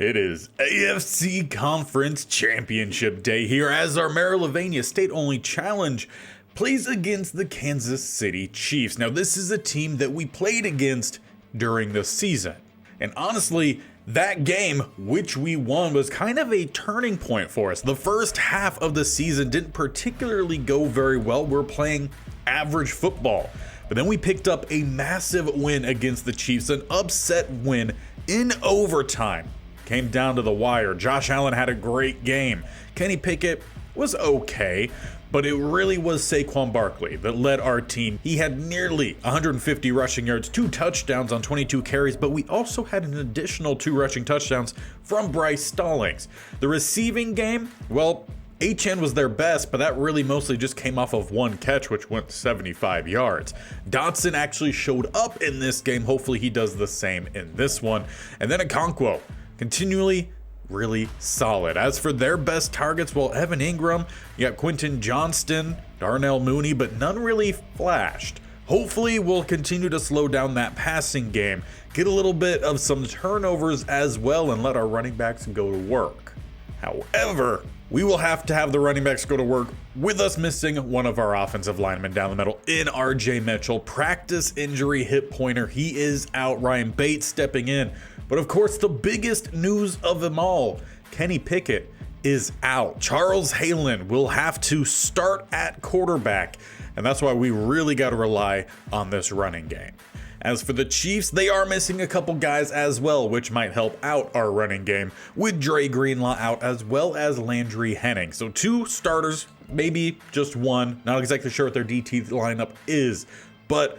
It is AFC Conference Championship Day here as our Marylvania state-only challenge plays against the Kansas City Chiefs. Now, this is a team that we played against during the season. And honestly, that game, which we won, was kind of a turning point for us. The first half of the season didn't particularly go very well. We're playing average football. But then we picked up a massive win against the Chiefs, an upset win in overtime. Came down to the wire. Josh Allen had a great game. Kenny Pickett was okay, but it really was Saquon Barkley that led our team. He had nearly 150 rushing yards, 2 touchdowns on 22 carries, but we also had an additional 2 rushing touchdowns from Bryce Stallings. The receiving game, well, HN was their best, but that really mostly just came off of 1 catch, which went 75 yards. Dotson actually showed up in this game. Hopefully he does the same in this one. And then Okonkwo, continually really solid. As for their best targets, well, Evan Ingram, you got Quentin Johnston, Darnell Mooney, but none really flashed. Hopefully we'll continue to slow down that passing game, get a little bit of some turnovers as well, and let our running backs go to work. However, we will have to have the running backs go to work with us missing one of our offensive linemen down the middle in RJ Mitchell. Practice injury, hip pointer. He is out. Ryan Bates stepping in. But of course, the biggest news of them all, Kenny Pickett is out. Charles Halen will have to start at quarterback. And that's why we really got to rely on this running game. As for the Chiefs, they are missing a couple guys as well, which might help out our running game, with Dre Greenlaw out as well as Landry Henning. So 2 starters, maybe just 1. Not exactly sure what their DT lineup is, but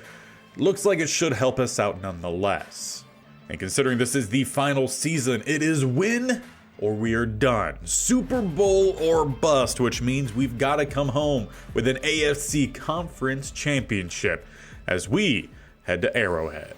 looks like it should help us out nonetheless. And considering this is the final season, it is win or we are done. Super Bowl or bust, which means we've got to come home with an AFC Conference Championship as we head to Arrowhead.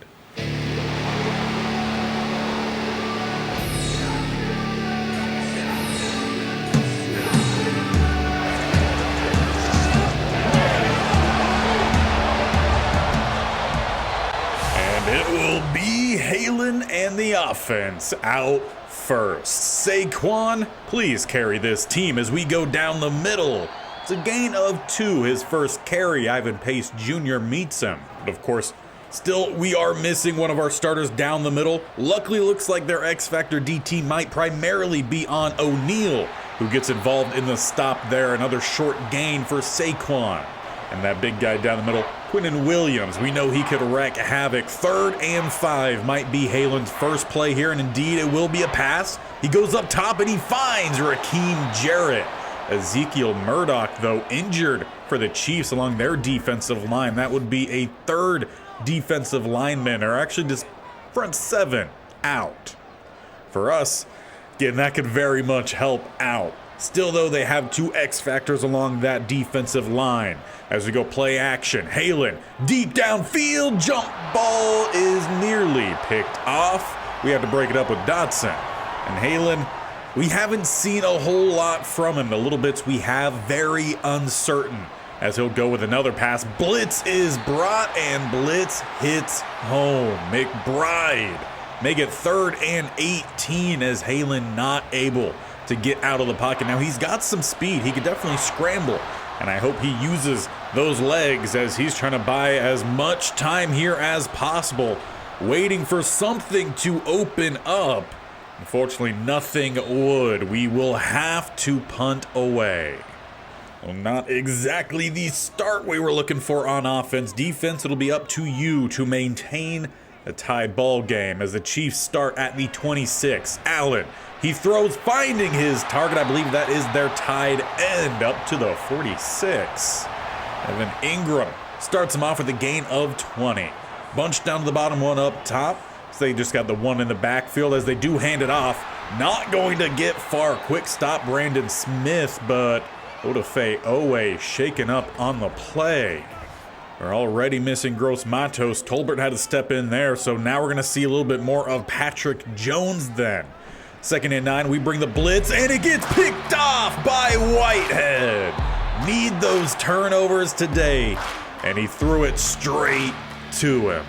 And it will be Halen and the offense out first. Saquon, please carry this team as we go down the middle. It's a gain of 2. His first carry, Ivan Pace Jr. meets him. But of course, still, we are missing one of our starters down the middle. Luckily, looks like their X-Factor DT might primarily be on O'Neal, who gets involved in the stop there. Another short gain for Saquon. And that big guy down the middle, Quinnen Williams. We know he could wreak havoc. 3rd and 5 might be Halen's first play here, and indeed it will be a pass. He goes up top and he finds Raheem Jarrett. Ezekiel Murdoch, though, injured for the Chiefs along their defensive line. That would be a 3rd defensive lineman, or actually just front 7 out. For us, again, that could very much help out. Still, though, they have 2 X factors along that defensive line. As we go play action, Halen, deep downfield, jump ball is nearly picked off. We have to break it up with Dotson. And Halen, we haven't seen a whole lot from him. The little bits we have, very uncertain. As he'll go with another pass. Blitz is brought and blitz hits home. McBride make it 3rd and 18 as Halen not able to get out of the pocket. Now he's got some speed. He could definitely scramble. And I hope he uses those legs as he's trying to buy as much time here as possible. Waiting for something to open up. Unfortunately, nothing would. We will have to punt away. Well, not exactly the start we were looking for on offense. Defense, it'll be up to you to maintain a tied ball game as the Chiefs start at the 26. Allen, he throws, finding his target. I believe that is their tied end up to the 46. Evan Ingram starts him off with a gain of 20. Bunched down to the bottom, 1 up top. So they just got the 1 in the backfield as they do hand it off. Not going to get far. Quick stop, Brandon Smith, but Odafe Owe shaken up on the play. We're already missing Gross Matos. Tolbert had to step in there, so now we're going to see a little bit more of Patrick Jones then. 2nd and 9, we bring the blitz, and it gets picked off by Whitehead. Need those turnovers today, and he threw it straight to him.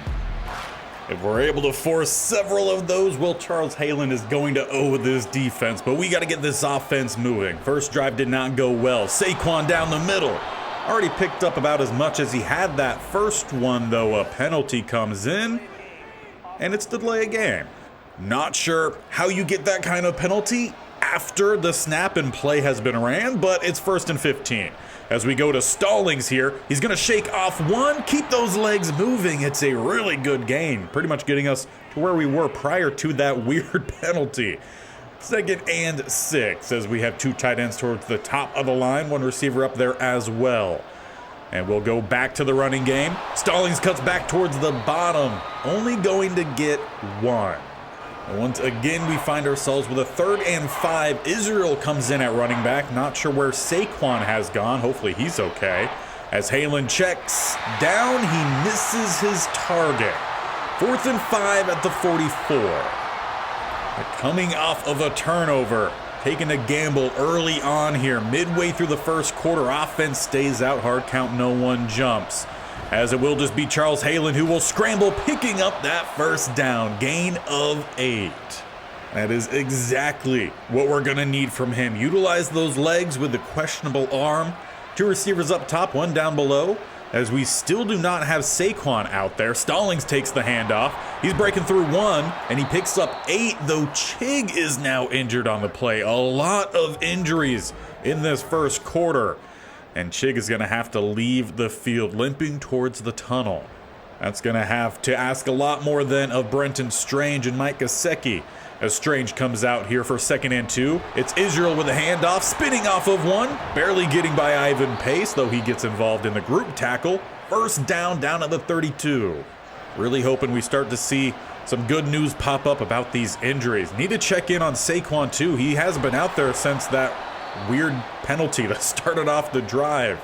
If we're able to force several of those, well, Charles Halen is going to owe this defense, but we got to get this offense moving. First drive did not go well. Saquon down the middle. Already picked up about as much as he had that first one, though. A penalty comes in, and it's delay a game. Not sure how you get that kind of penalty after the snap and play has been ran, but it's 1st and 15. As we go to Stallings here, he's going to shake off one, keep those legs moving. It's a really good gain, pretty much getting us to where we were prior to that weird penalty. 2nd and 6 as we have 2 tight ends towards the top of the line, 1 receiver up there as well. And we'll go back to the running game. Stallings cuts back towards the bottom, only going to get 1. And once again, we find ourselves with a 3rd and 5. Israel comes in at running back. Not sure where Saquon has gone. Hopefully he's okay. As Halen checks down, he misses his target. 4th and 5 at the 44. But coming off of a turnover, taking a gamble early on here. Midway through the first quarter, offense stays out. Hard count, no one jumps. As it will just be Charles Halen who will scramble, picking up that first down. Gain of 8. That is exactly what we're going to need from him. Utilize those legs with the questionable arm. 2 receivers up top, 1 down below. As we still do not have Saquon out there. Stallings takes the handoff. He's breaking through 1, and he picks up 8, though Chig is now injured on the play. A lot of injuries in this first quarter. And Chig is going to have to leave the field, limping towards the tunnel. That's going to have to ask a lot more than of Brenton Strange and Mike Gesicki. As Strange comes out here for 2nd and 2. It's Israel with a handoff, spinning off of 1. Barely getting by Ivan Pace, though he gets involved in the group tackle. First down at the 32. Really hoping we start to see some good news pop up about these injuries. Need to check in on Saquon, too. He hasn't been out there since that weird penalty that started off the drive.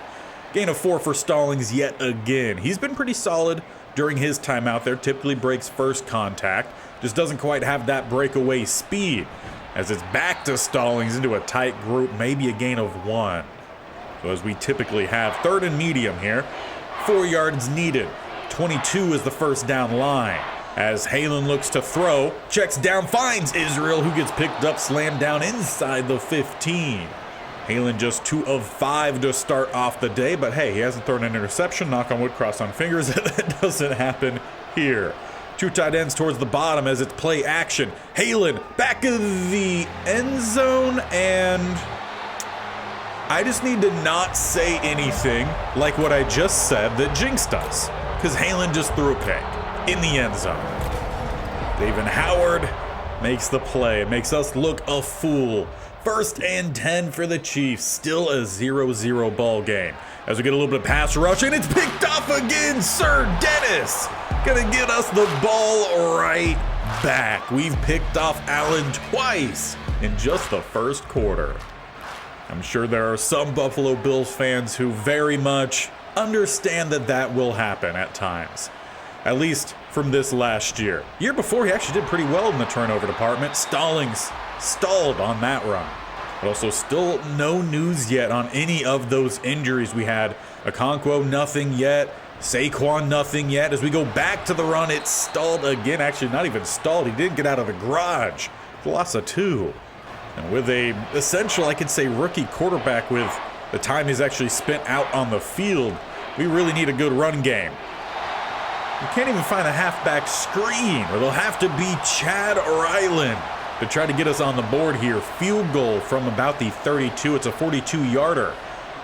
Gain of 4 for Stallings yet again. He's been pretty solid during his time out there. Typically breaks first contact. Just doesn't quite have that breakaway speed. As it's back to Stallings into a tight group, maybe a gain of 1. So as we typically have, 3rd and medium here. 4 yards needed. 22 is the first down line. As Halen looks to throw, checks down, finds Israel, who gets picked up, slammed down inside the 15. Halen just 2 of 5 to start off the day, but hey, he hasn't thrown an interception. Knock on wood, cross on fingers. That doesn't happen here. 2 tight ends towards the bottom as it's play action. Halen back of the end zone, and I just need to not say anything like what I just said that jinxed us, because Halen just threw a pick in the end zone. David Howard makes the play. It makes us look a fool. 1st and 10 for the Chiefs. Still a 0-0 ball game. As we get a little bit of pass rush, and it's picked off again. Sir Dennis gonna get us the ball right back. We've picked off Allen twice in just the first quarter. I'm sure there are some Buffalo Bills fans who very much understand that that will happen at times. At least from this last year. Year before, he actually did pretty well in the turnover department. Stallings stalled on that run. But also still no news yet on any of those injuries we had. Okonkwo, nothing yet. Saquon, nothing yet. As we go back to the run, it's stalled again. Actually, not even stalled. He didn't get out of the garage. Loss of 2. And with a essential, I could say, rookie quarterback with the time he's actually spent out on the field, we really need a good run game. You can't even find a halfback screen, or they'll have to be Chad Ryland to try to get us on the board here. Field goal from about the 32. It's a 42-yarder.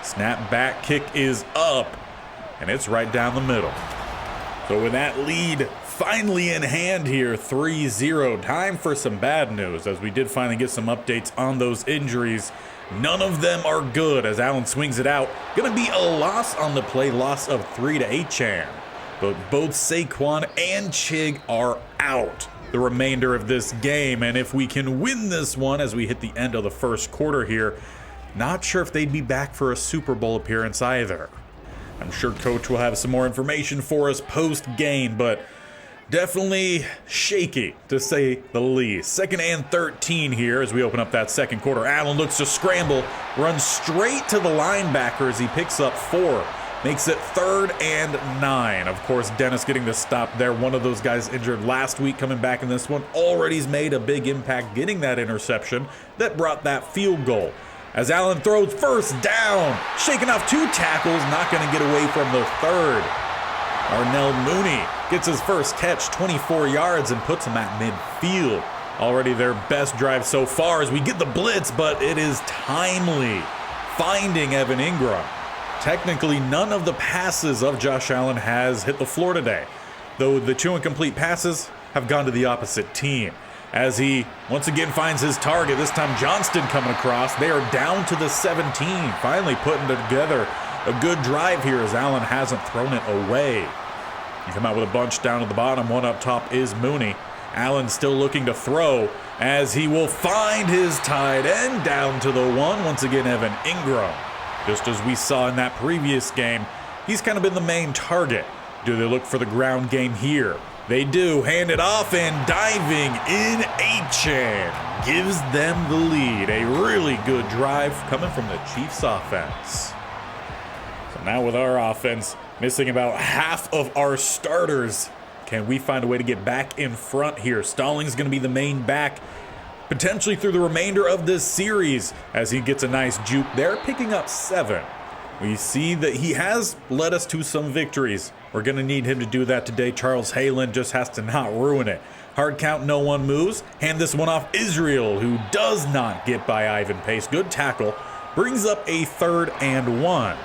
Snap back kick is up, and it's right down the middle. So with that lead finally in hand here, 3-0, time for some bad news, as we did finally get some updates on those injuries. None of them are good as Allen swings it out. Gonna be a loss on the play, loss of 3 to Achane. But both Saquon and Chig are out the remainder of this game. And if we can win this one as we hit the end of the first quarter here, not sure if they'd be back for a Super Bowl appearance either. I'm sure Coach will have some more information for us post-game, but definitely shaky, to say the least. 2nd and 13 here as we open up that second quarter. Allen looks to scramble, runs straight to the linebacker as he picks up 4. makes it 3rd and 9. Of course, Dennis getting the stop there. One of those guys injured last week, coming back in this one. Already's made a big impact getting that interception that brought that field goal. As Allen throws first down, shaking off 2 tackles, not going to get away from the 3rd. Arnell Mooney gets his first catch, 24 yards, and puts him at midfield. Already their best drive so far as we get the blitz, but it is timely, finding Evan Ingram. Technically, none of the passes of Josh Allen has hit the floor today, though the 2 incomplete passes have gone to the opposite team. As he once again finds his target, this time Johnston coming across. They are down to the 17, finally putting together a good drive here as Allen hasn't thrown it away. You come out with a bunch down at the bottom. One up top is Mooney. Allen still looking to throw as he will find his tight end down to the 1. Once again, Evan Ingram. Just as we saw in that previous game, he's kind of been the main target. Do they look for the ground game here? They do. Hand it off, and diving in, Achan gives them the lead. A really good drive coming from the Chiefs offense. So now with our offense missing about half of our starters, can we find a way to get back in front here? Stallings going to be the main back, potentially through the remainder of this series, as he gets a nice juke there, picking up 7. We see that he has led us to some victories. We're going to need him to do that today. Charles Halen just has to not ruin it. Hard count, no one moves. Hand this one off Israel, who does not get by Ivan Pace. Good tackle. Brings up a 3rd and 1.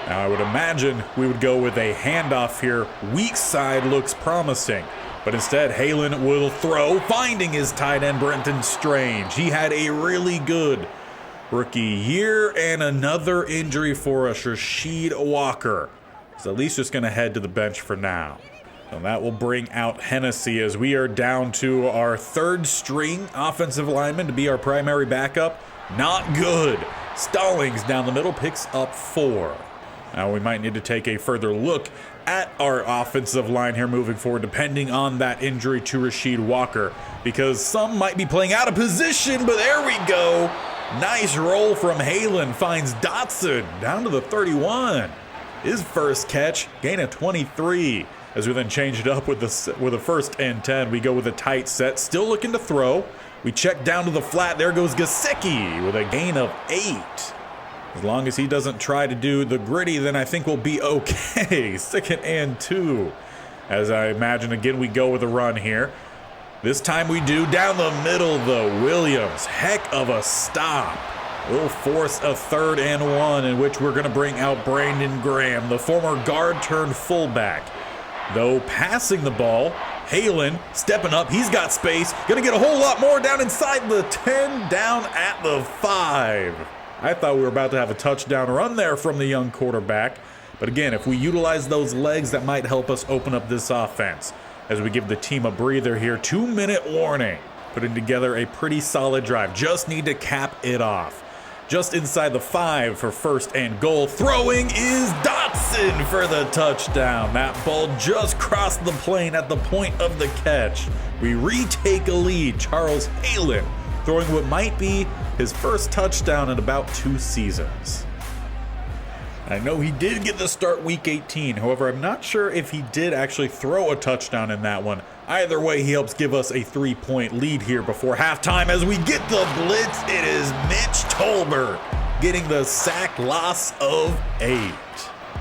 Now I would imagine we would go with a handoff here. Weak side looks promising. But instead, Halen will throw, finding his tight end, Brenton Strange. He had a really good rookie year, and another injury for us, Rasheed Walker. So at least just going to head to the bench for now. And that will bring out Hennessy as we are down to our 3rd string offensive lineman to be our primary backup. Not good. Stallings down the middle picks up 4. Now we might need to take a further look at our offensive line here moving forward, depending on that injury to Rasheed Walker, because some might be playing out of position, but there we go. Nice roll from Halen, finds Dotson down to the 31. His first catch, gain of 23. As we then change it up with a 1st and 10, we go with a tight set, still looking to throw. We check down to the flat. There goes Gesicki with a gain of 8. As long as he doesn't try to do the gritty, then I think we'll be okay. 2nd and 2. As I imagine, again, we go with a run here. This time we do down the middle, though. Williams, heck of a stop. We'll force a 3rd and 1 in which we're going to bring out Brandon Graham, the former guard turned fullback. Though passing the ball, Halen stepping up. He's got space. Going to get a whole lot more down inside the 10, down at the 5. I thought we were about to have a touchdown run there from the young quarterback. But again, if we utilize those legs, that might help us open up this offense. As we give the team a breather here, 2-minute warning. Putting together a pretty solid drive. Just need to cap it off. Just inside the 5 for 1st and goal. Throwing is Dotson for the touchdown. That ball just crossed the plane at the point of the catch. We retake a lead. Charles Halen throwing what might be his first touchdown in about 2 seasons. I know he did get the start week 18. However, I'm not sure if he did actually throw a touchdown in that one. Either way, he helps give us a 3-point lead here before halftime. As we get the blitz, it is Mitch Tolbert getting the sack, loss of 8.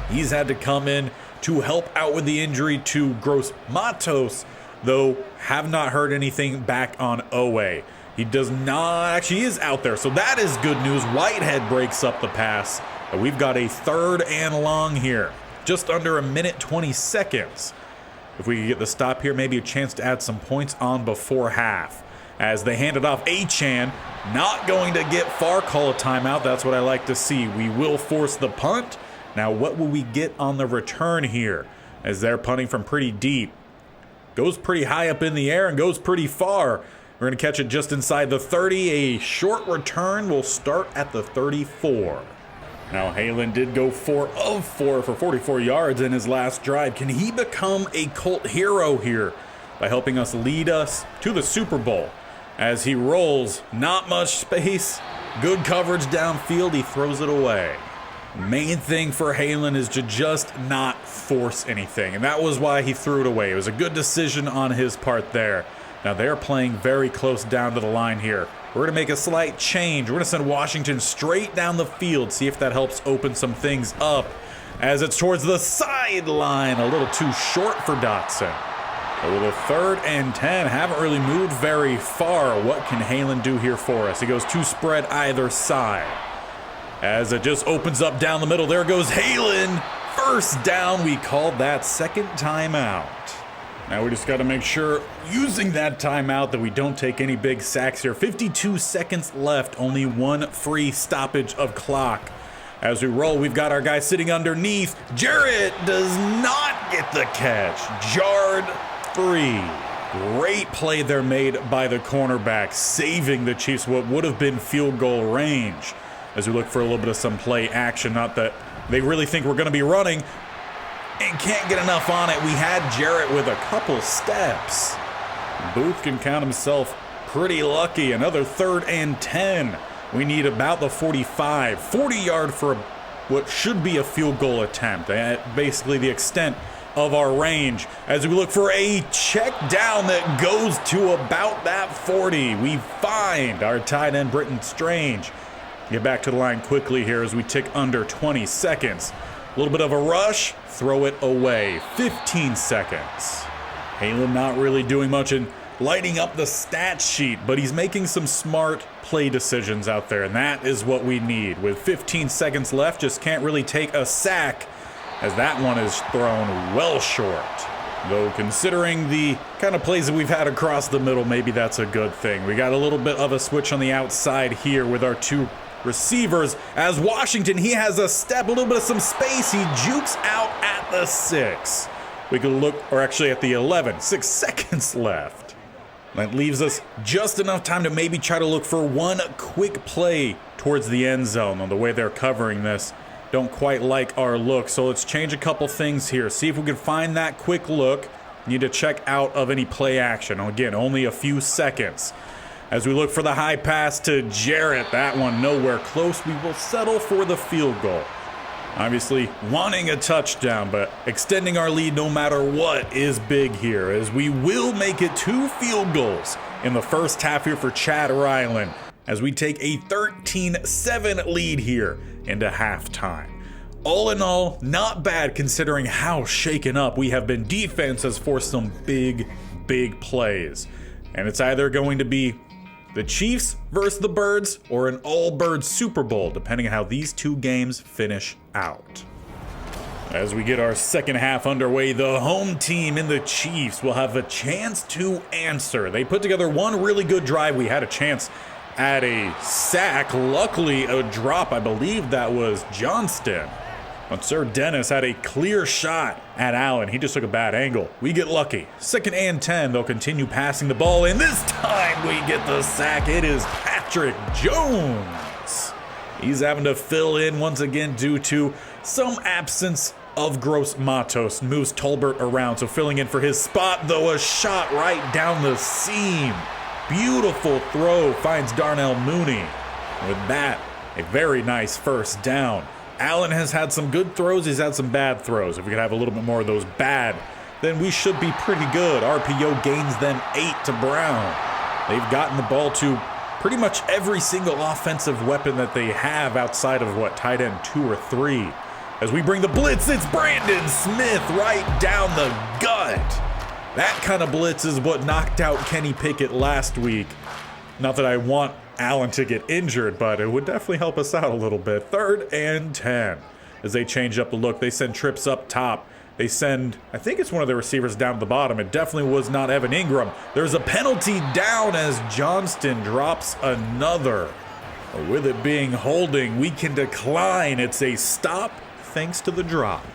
He's had to come in to help out with the injury to Gross Matos, though have not heard anything back on Owe. He does not, actually is out there, so that is good news. Whitehead breaks up the pass. We've got a 3rd and long here, just under 1:20 seconds. If we could get the stop here, maybe a chance to add some points on before half. As they hand it off, Achan not going to get far, call a timeout. That's what I like to see. We will force the punt. Now what will we get on the return here? As they're punting from pretty deep. Goes pretty high up in the air and goes pretty far. We're going to catch it just inside the 30. A short return will start at the 34. Now, Halen did go 4 of 4 for 44 yards in his last drive. Can he become a cult hero here by helping us lead us to the Super Bowl? As he rolls, not much space, good coverage downfield, he throws it away. Main thing for Halen is to just not force anything, and that was why he threw it away. It was a good decision on his part there. Now they're playing very close down to the line here. We're going to make a slight change. We're going to send Washington straight down the field, see if that helps open some things up. As it's towards the sideline, a little too short for Dotson. A little 3rd and 10, haven't really moved very far. What can Halen do here for us? He goes 2 spread either side. As it just opens up down the middle, there goes Halen. First down, we called that second timeout. Now we just got to make sure, using that timeout, that we don't take any big sacks here. 52 seconds left, only 1 free stoppage of clock. As we roll, we've got our guy sitting underneath. Jarrett does not get the catch. Jarred free. Great play there made by the cornerback, saving the Chiefs what would have been field goal range. As we look for a little bit of some play action, not that they really think we're going to be running, and can't get enough on it. We had Jarrett with a couple steps. Booth can count himself pretty lucky. Another 3rd and 10. We need about the 45, 40-yard for what should be a field goal attempt. Basically the extent of our range. As we look for a check down that goes to about that 40. We find our tight end, Britton Strange. Get back to the line quickly here as we tick under 20 seconds. A little bit of a rush, throw it away. 15 seconds. Halen not really doing much in lighting up the stat sheet, but he's making some smart play decisions out there, and that is what we need. With 15 seconds left, just can't really take a sack, as that one is thrown well short. Though considering the kind of plays that we've had across the middle, maybe that's a good thing. We got a little bit of a switch on the outside here with our 2 receivers. As Washington, he has a step, a little bit of some space. He jukes out at the 6. We could look, or actually at the 11. 6 seconds left. That leaves us just enough time to maybe try to look for one quick play towards the end zone. On the way they're covering this, don't quite like our look. So let's change a couple things here. See if we can find that quick look. Need to check out of any play action. Again, only a few seconds. As we look for the high pass to Jarrett, that one nowhere close. We will settle for the field goal. Obviously wanting a touchdown, but extending our lead no matter what is big here, as we will make it 2 field goals in the first half here for Chad Ryland, as we take a 13-7 lead here into halftime. All in all, not bad considering how shaken up we have been. Defense has forced some big plays, and it's either going to be the Chiefs versus the Birds or an all-Birds Super Bowl, depending on how these 2 games finish out. As we get our second half underway, the home team in the Chiefs will have a chance to answer. They put together one really good drive. We had a chance at a sack. Luckily, a drop, I believe that was Johnston. But Sir Dennis had a clear shot at Allen. He just took a bad angle. We get lucky. 2nd and 10. They'll continue passing the ball, and this time we get the sack. It is Patrick Jones. He's having to fill in once again due to some absence of Gross Matos. Moves Tolbert around, so filling in for his spot, though a shot right down the seam. Beautiful throw finds Darnell Mooney. With that, a very nice first down. Allen has had some good throws, he's had some bad throws. If we could have a little bit more of those bad, then we should be pretty good. RPO gains them 8 to Brown. They've gotten the ball to pretty much every single offensive weapon that they have outside of, tight end 2 or 3. As we bring the blitz, it's Brandon Smith right down the gut. That kind of blitz is what knocked out Kenny Pickett last week. Not that I want Allen to get injured, but it would definitely help us out a little bit. 3rd and 10. As they change up the look, they send trips up top. They send, I think it's one of the receivers down at the bottom. It definitely was not Evan Ingram. There's a penalty down as Johnston drops another. With it being holding, we can decline. It's a stop thanks to the drop.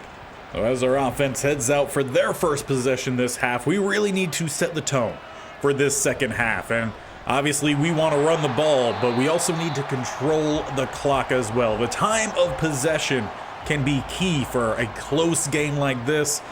So as our offense heads out for their first possession this half, we really need to set the tone for this second half. And obviously, we want to run the ball, but we also need to control the clock as well. The time of possession can be key for a close game like this.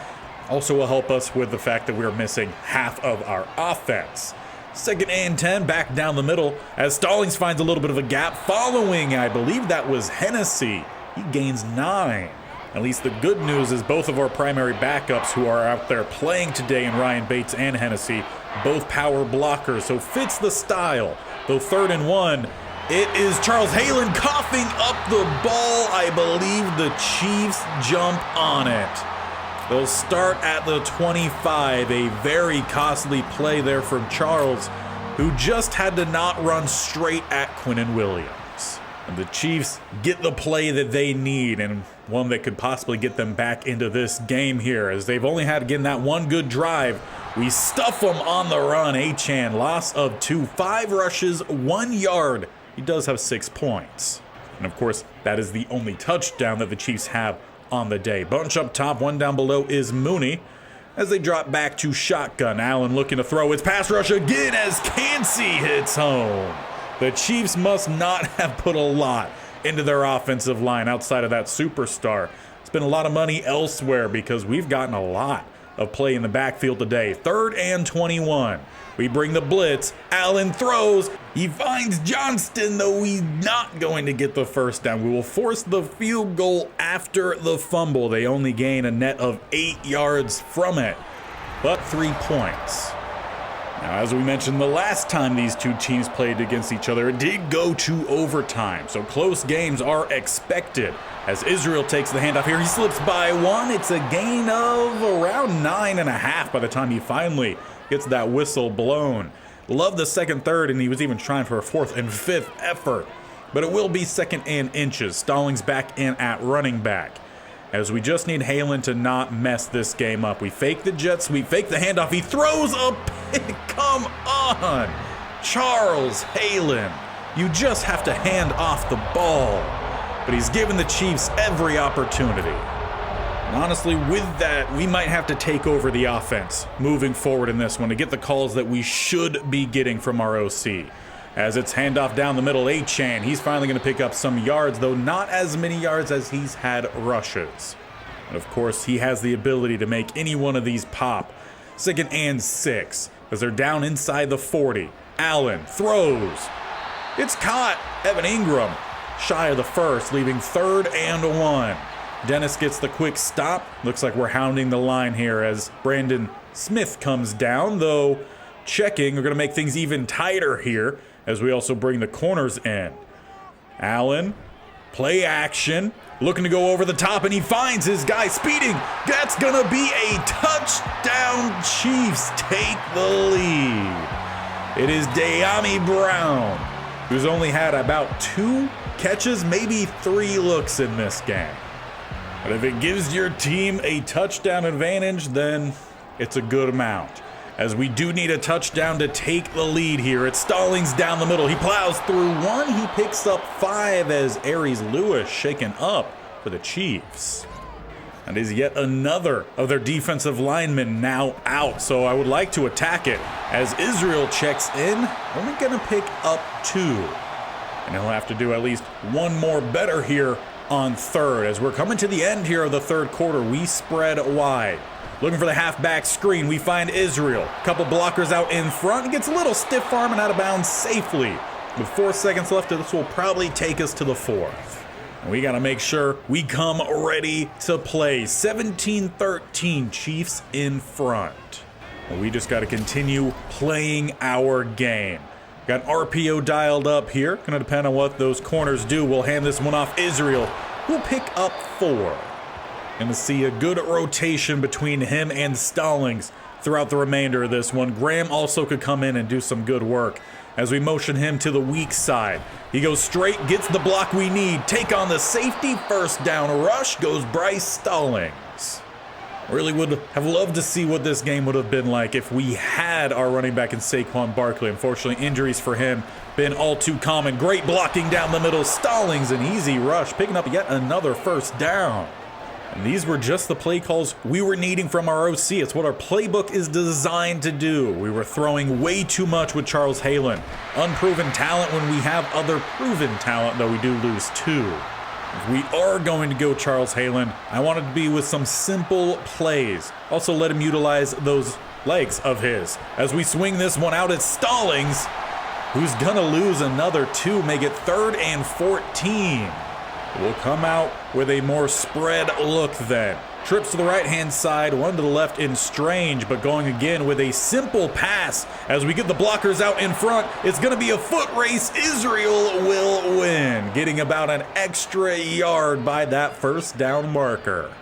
Also will help us with the fact that we're missing half of our offense. 2nd and 10, back down the middle, as Stallings finds a little bit of a gap following, I believe that was Hennessy. he gains 9. At least the good news is both of our primary backups who are out there playing today in Ryan Bates and Hennessy, both power blockers, so fits the style. Though 3rd and 1, it is Charles Halen coughing up the ball. I believe the Chiefs jump on it. They'll start at the 25, a very costly play there from Charles, who just had to not run straight at Quinnen Williams. And the Chiefs get the play that they need, and one that could possibly get them back into this game here, as they've only had, again, that one good drive. We stuff them on the run. Achane, loss of 2, 5 rushes, 1 yard. He does have 6 points. And of course, that is the only touchdown that the Chiefs have on the day. Bunch up top, one down below is Mooney. As they drop back to shotgun, Allen looking to throw. It's pass rush again as Cansey hits home. The Chiefs must not have put a lot into their offensive line outside of that superstar. Spent a lot of money elsewhere because we've gotten a lot of play in the backfield today. 3rd and 21. We bring the blitz. Allen throws. He finds Johnston, though he's not going to get the first down. We will force the field goal after the fumble. They only gain a net of 8 yards from it, but 3 points. Now, as we mentioned the last time these two teams played against each other, it did go to overtime, so close games are expected. As Israel takes the handoff here, he slips by 1. It's a gain of around 9.5 by the time he finally gets that whistle blown. Love the 2nd, 3rd, and he was even trying for a 4th and 5th effort. But it will be 2nd and inches. Stallings back in at running back, as we just need Halen to not mess this game up. We fake the jet sweep, fake the handoff. He throws a pick. Come on, Charles Halen. You just have to hand off the ball. But he's given the Chiefs every opportunity. And honestly, with that, we might have to take over the offense moving forward in this one to get the calls that we should be getting from our OC. As it's handoff down the middle, Achane. He's finally going to pick up some yards, though not as many yards as he's had rushes. And of course, he has the ability to make any one of these pop. 2nd and 6, as they're down inside the 40. Allen throws. It's caught. Evan Ingram shy of the first, leaving 3rd and 1. Dennis gets the quick stop. Looks like we're hounding the line here as Brandon Smith comes down, though checking. We're going to make things even tighter here as we also bring the corners in. Allen, play action, looking to go over the top, and he finds his guy speeding. That's going to be a touchdown. Chiefs take the lead. It is De'Ami Brown, who's only had about 2 catches, maybe 3 looks in this game. But if it gives your team a touchdown advantage, then it's a good amount. As we do need a touchdown to take the lead here. It's Stallings down the middle. He plows through 1. He picks up 5 as Aries Lewis shaken up for the Chiefs. And is yet another of their defensive linemen now out. So I would like to attack it as Israel checks in. Only going to pick up 2. And he'll have to do at least 1 more better here on 3rd. As we're coming to the end here of the 3rd quarter, we spread wide. Looking for the halfback screen, we find Israel. Couple blockers out in front. He gets a little stiff arm and out of bounds safely. With 4 seconds left, this will probably take us to the 4th. And we got to make sure we come ready to play. 17-13, Chiefs in front. And we just got to continue playing our game. Got RPO dialed up here. Gonna depend on what those corners do. We'll hand this one off. Israel will pick up 4. Gonna see a good rotation between him and Stallings throughout the remainder of this one. Graham also could come in and do some good work as we motion him to the weak side. He goes straight, gets the block we need. Take on the safety. 1st down rush goes Bryce Stallings. Really would have loved to see what this game would have been like if we had our running back in Saquon Barkley. Unfortunately, injuries for him been all too common. Great blocking down the middle. Stallings, an easy rush, picking up yet another 1st down. And these were just the play calls we were needing from our OC. It's what our playbook is designed to do. We were throwing way too much with Charles Halen. Unproven talent when we have other proven talent, though we do lose 2. If we are going to go Charles Halen, I want it to be with some simple plays. Also let him utilize those legs of his. As we swing this one out, it's Stallings, who's gonna lose another 2, make it 3rd and 14. We'll come out with a more spread look then. Trips to the right-hand side, one to the left in Strange, but going again with a simple pass. As we get the blockers out in front, it's going to be a foot race. Israel will win, getting about an extra yard by that first down marker.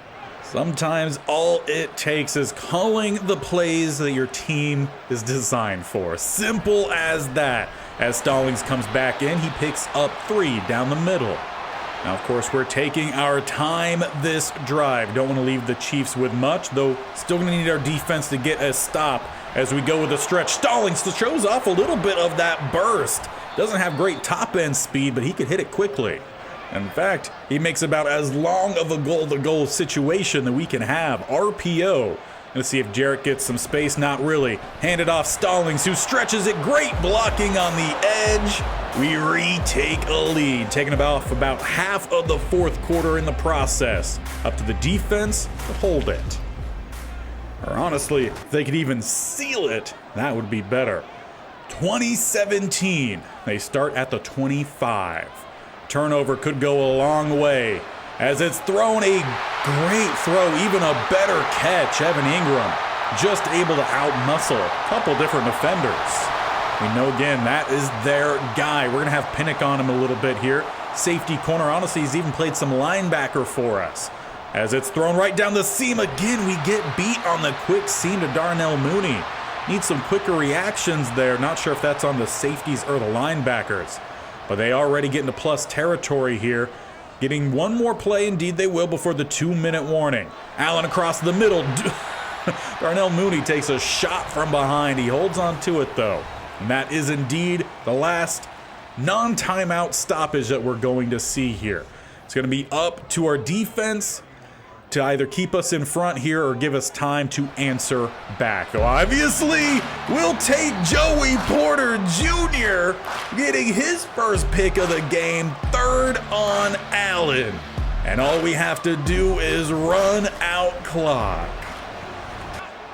Sometimes all it takes is calling the plays that your team is designed for. Simple as that. As Stallings comes back in, he picks up 3 down the middle. Now, of course, we're taking our time this drive. Don't want to leave the Chiefs with much, though still going to need our defense to get a stop as we go with a stretch. Stallings shows off a little bit of that burst. Doesn't have great top-end speed, but he could hit it quickly. In fact, he makes about as long of a goal-to-goal situation that we can have. RPO. Let's see if Jarrett gets some space. Not really. Hand it off Stallings, who stretches it. Great blocking on the edge. We retake a lead, taking about half of the fourth quarter in the process. Up to the defense to hold it. Or honestly, if they could even seal it, that would be better. 2017. They start at the 25. Turnover could go a long way. As it's thrown, a great throw, even a better catch. Evan Ingram just able to outmuscle a couple different defenders. We know again that is their guy. We're going to have Pinnock on him a little bit here. Safety corner, honestly, he's even played some linebacker for us. As it's thrown right down the seam again, we get beat on the quick seam to Darnell Mooney. Need some quicker reactions there. Not sure if that's on the safeties or the linebackers. But they already get into plus territory here. Getting one more play, indeed they will, before the 2-minute warning. Allen across the middle. Darnell Mooney takes a shot from behind. He holds on to it, though. And that is indeed the last non-timeout stoppage that we're going to see here. It's going to be up to our defense to either keep us in front here or give us time to answer back. So obviously, we'll take Joey Porter Jr. getting his first pick of the game, 3rd on Allen. And all we have to do is run out clock.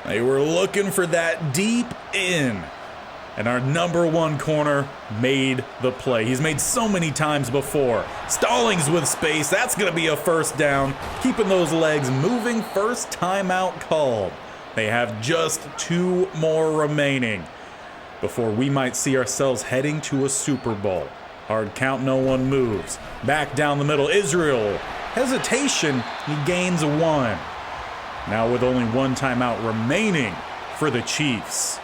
They were looking for that deep in. And our number 1 corner made the play. He's made so many times before. Stallings with space. That's going to be a first down. Keeping those legs moving. First timeout called. They have just 2 more remaining before we might see ourselves heading to a Super Bowl. Hard count, no one moves. Back down the middle. Israel. Hesitation. He gains 1. Now with only 1 timeout remaining for the Chiefs.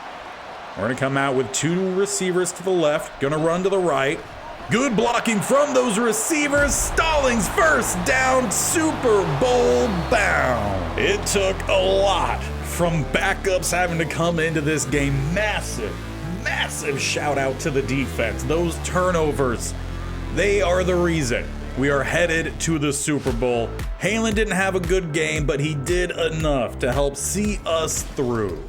We're going to come out with 2 receivers to the left, going to run to the right. Good blocking from those receivers. Stallings first down, Super Bowl bound. It took a lot from backups having to come into this game. Massive shout out to the defense. Those turnovers, they are the reason we are headed to the Super Bowl. Halen didn't have a good game, but he did enough to help see us through.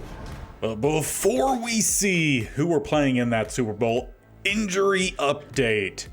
But before we see who we're playing in that Super Bowl, injury update.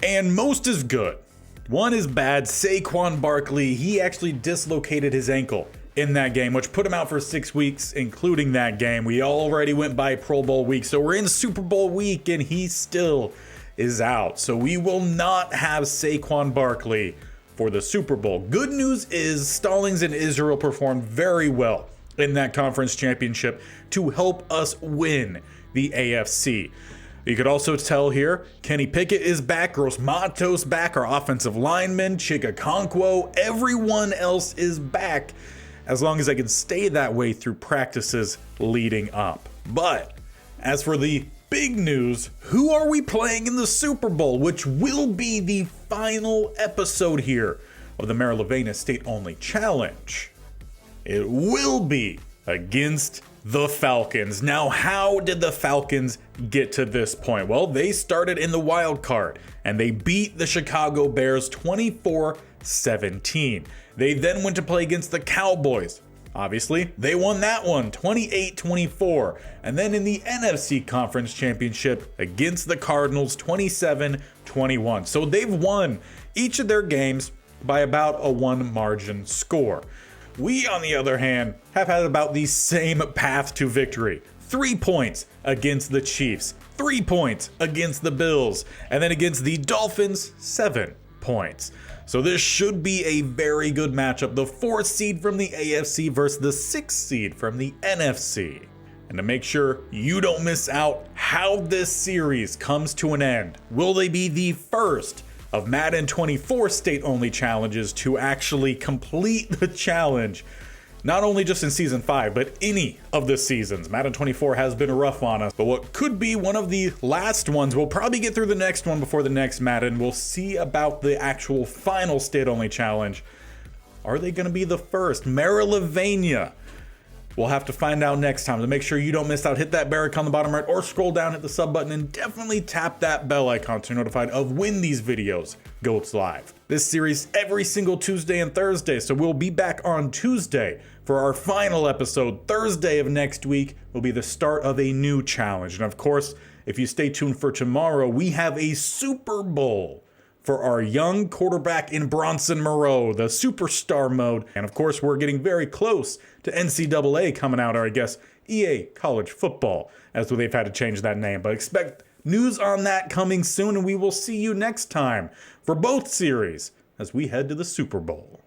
And most is good. One is bad. Saquon Barkley, he actually dislocated his ankle in that game, which put him out for 6 weeks, including that game. We already went by Pro Bowl week, so we're in Super Bowl week, and he still is out. So we will not have Saquon Barkley for the Super Bowl. Good news is Stallings and Israel performed very well in that conference championship to help us win the AFC. You could also tell here, Kenny Pickett is back, Gross Matos back, our offensive lineman, Chika Okonkwo, everyone else is back, as long as I can stay that way through practices leading up. But as for the big news, who are we playing in the Super Bowl, which will be the final episode here of the Marylvania State Only Challenge? It will be against the Falcons. Now, how did the Falcons get to this point? Well, they started in the wild card and they beat the Chicago Bears 24-17. They then went to play against the Cowboys. Obviously, they won that one 28-24. And then in the NFC Conference Championship against the Cardinals 27-21. So they've won each of their games by about a 1 margin score. We, on the other hand, have had about the same path to victory. 3 points against the Chiefs, 3 points against the Bills, and then against the Dolphins, 7. points. So this should be a very good matchup. The 4th seed from the AFC versus the 6th seed from the NFC. And to make sure you don't miss out how this series comes to an end, will they be the first of Madden 24 state-only challenges to actually complete the challenge? Not only just in Season 5, but any of the seasons. Madden 24 has been rough on us, but what could be one of the last ones, we'll probably get through the next one before the next Madden. We'll see about the actual final state-only challenge. Are they going to be the first? Marylvania. We'll have to find out next time. To make sure you don't miss out, hit that bell icon on the bottom right or scroll down, hit the sub button, and definitely tap that bell icon so you're notified of when these videos go live. This series every single Tuesday and Thursday, so we'll be back on Tuesday for our final episode. Thursday of next week will be the start of a new challenge. And of course, if you stay tuned for tomorrow, we have a Super Bowl for our young quarterback in Bronson Moreau, the superstar mode. And of course, we're getting very close to NCAA coming out, or I guess EA College Football, as they've had to change that name. But expect news on that coming soon, and we will see you next time for both series as we head to the Super Bowl.